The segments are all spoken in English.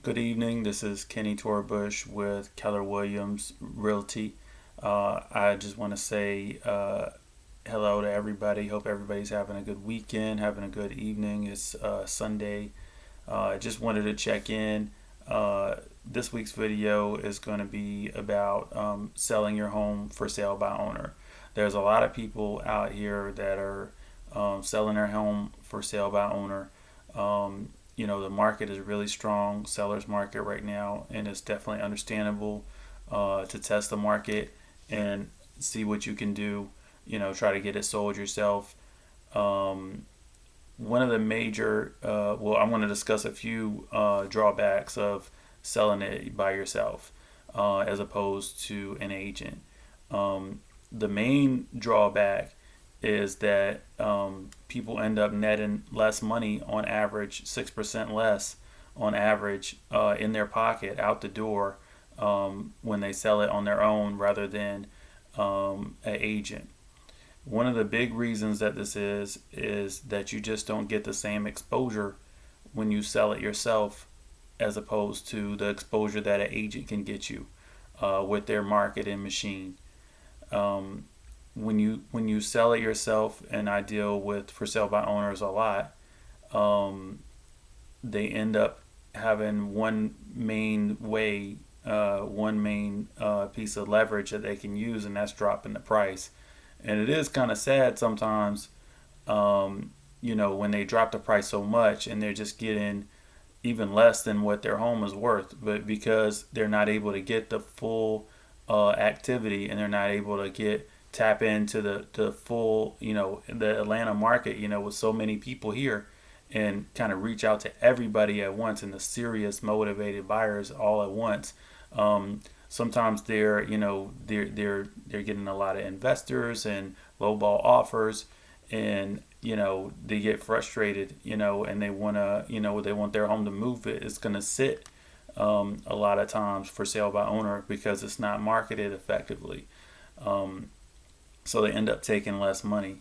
Good evening. This is Kenny Torbush with Keller Williams Realty. I just want to say hello to everybody. Hope everybody's having a good weekend, having a good evening. It's Sunday. I just wanted to check in. This week's video is going to be about selling your home for sale by owner. There's a lot of people out here that are selling their home for sale by owner. The market is really strong, seller's market right now, and it's definitely understandable to test the market and see what you can do. Try to get it sold yourself. One of the major, I'm going to discuss a few drawbacks of selling it by yourself as opposed to an agent. The main drawback is that people end up netting less money on average, 6% less on average in their pocket out the door when they sell it on their own rather than an agent. One of the big reasons that this is that you just don't get the same exposure when you sell it yourself as opposed to the exposure that an agent can get you with their marketing machine. When you sell it yourself, and I deal with for sale by owners a lot, they end up having one main piece of leverage that they can use, and that's dropping the price. And it is kind of sad sometimes, when they drop the price so much and they're just getting even less than what their home is worth, but because they're not able to get the full activity and they're not able to tap into the full, the Atlanta market, with so many people here, and kind of reach out to everybody at once and the serious motivated buyers all at once. Sometimes they're getting a lot of investors and lowball offers, and they get frustrated, and they want their home to move. It's going to sit a lot of times for sale by owner because it's not marketed effectively. So they end up taking less money.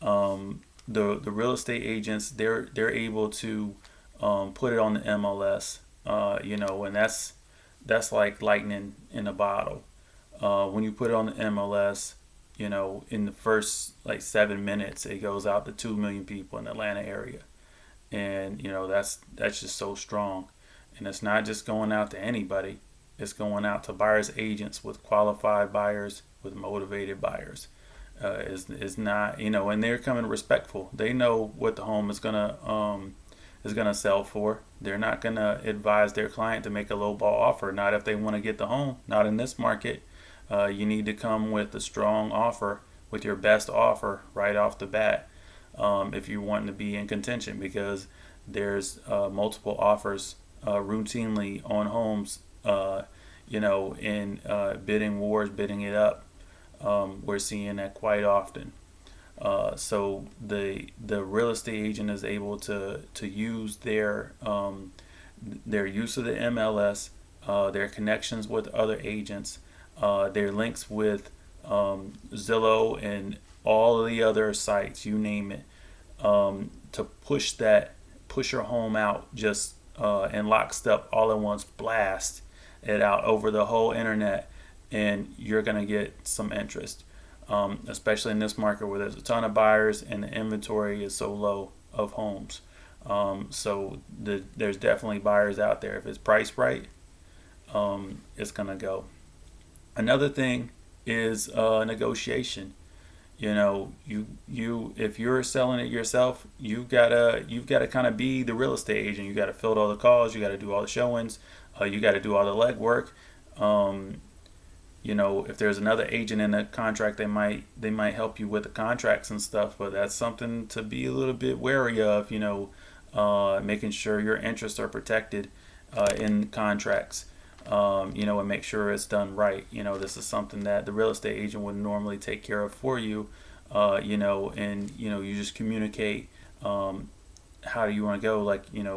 The real estate agents, they're able to put it on the MLS, and that's like lightning in a bottle. When you put it on the MLS, in the first 7 minutes, it goes out to 2 million people in the Atlanta area, and that's just so strong. And it's not just going out to anybody; it's going out to buyers agents with qualified buyers, with motivated buyers. Is not, and they're coming respectful. They know what the home is gonna sell for. They're not gonna advise their client to make a low ball offer. Not if they want to get the home. Not in this market. You need to come with a strong offer, with your best offer right off the bat, if you want to be in contention, because there's multiple offers routinely on homes. In bidding wars, bidding it up. We're seeing that quite often. So the real estate agent is able to use their use of the MLS, their connections with other agents, their links with Zillow and all of the other sites, you name it, to push your home out just in lockstep all at once, blast it out over the whole internet, and you're going to get some interest, especially in this market where there's a ton of buyers and the inventory is so low of homes. There's definitely buyers out there. If it's priced right, it's going to go. Another thing is negotiation. If you're selling it yourself, you've gotta kind of be the real estate agent. You got to field all the calls. You got to do all the showings. You got to do all the legwork. If there's another agent in the contract, they might help you with the contracts and stuff, but that's something to be a little bit wary of, making sure your interests are protected in contracts, and make sure it's done right. This is something that the real estate agent would normally take care of for you, and you just communicate how do you want to go,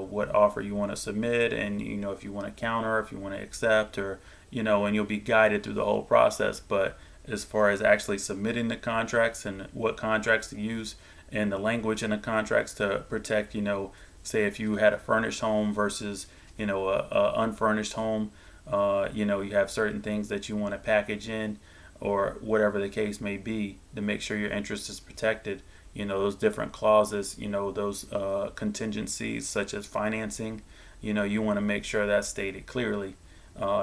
what offer you want to submit, and if you want to counter, if you want to accept, or and you'll be guided through the whole process. But as far as actually submitting the contracts and what contracts to use and the language in the contracts to protect, say if you had a furnished home versus a unfurnished home. You have certain things that you want to package in, or whatever the case may be, to make sure your interest is protected. Those different clauses, those contingencies such as financing, you want to make sure that's stated clearly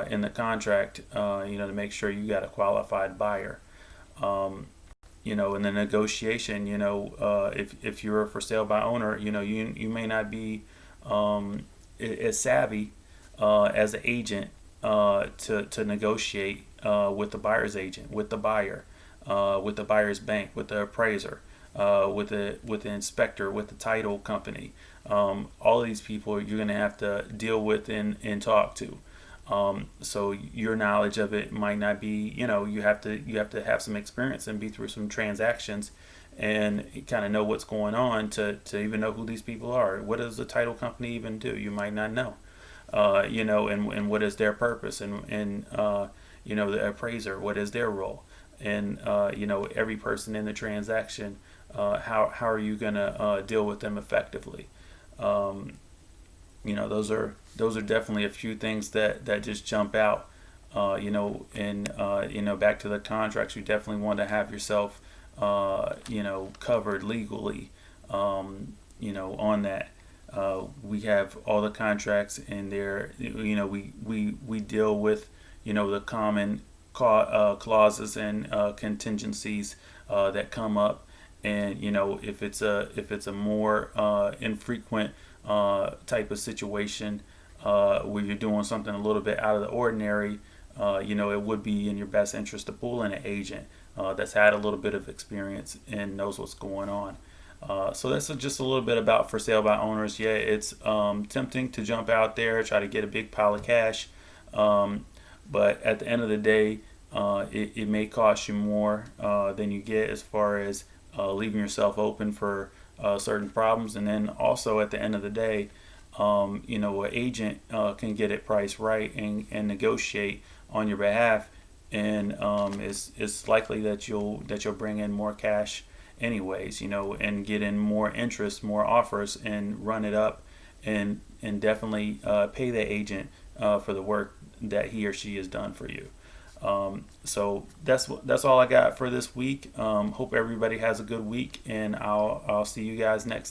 in the contract, to make sure you got a qualified buyer. In the negotiation, if you're a for sale by owner, you may not be as savvy as an agent to negotiate with the buyer's agent, with the buyer, with the buyer's bank, with the appraiser, with the inspector, with the title company. All of these people you're going to have to deal with and talk to. So your knowledge of it might not be, you have to have some experience and be through some transactions and kind of know what's going on to even know who these people are. What does the title company even do? You might not know. And what is their purpose, and the appraiser, what is their role, and every person in the transaction, how are you gonna deal with them effectively? Those are definitely a few things that just jump out. And back to the contracts, you definitely want to have yourself covered legally, on that. We have all the contracts in there. We deal with the common clauses and contingencies that come up, and if it's a more infrequent type of situation where you're doing something a little bit out of the ordinary, it would be in your best interest to pull in an agent that's had a little bit of experience and knows what's going on. So that's just a little bit about for sale by owners. Yeah, it's tempting to jump out there, try to get a big pile of cash, but at the end of the day, it may cost you more than you get, as far as leaving yourself open for certain problems. And then also at the end of the day, an agent can get it priced right and negotiate on your behalf, and it's likely that you'll bring in more cash anyways, and get in more interest, more offers, and run it up, and definitely pay the agent for the work that he or she has done for you. So that's all I got for this week. Hope everybody has a good week, and I'll see you guys next time.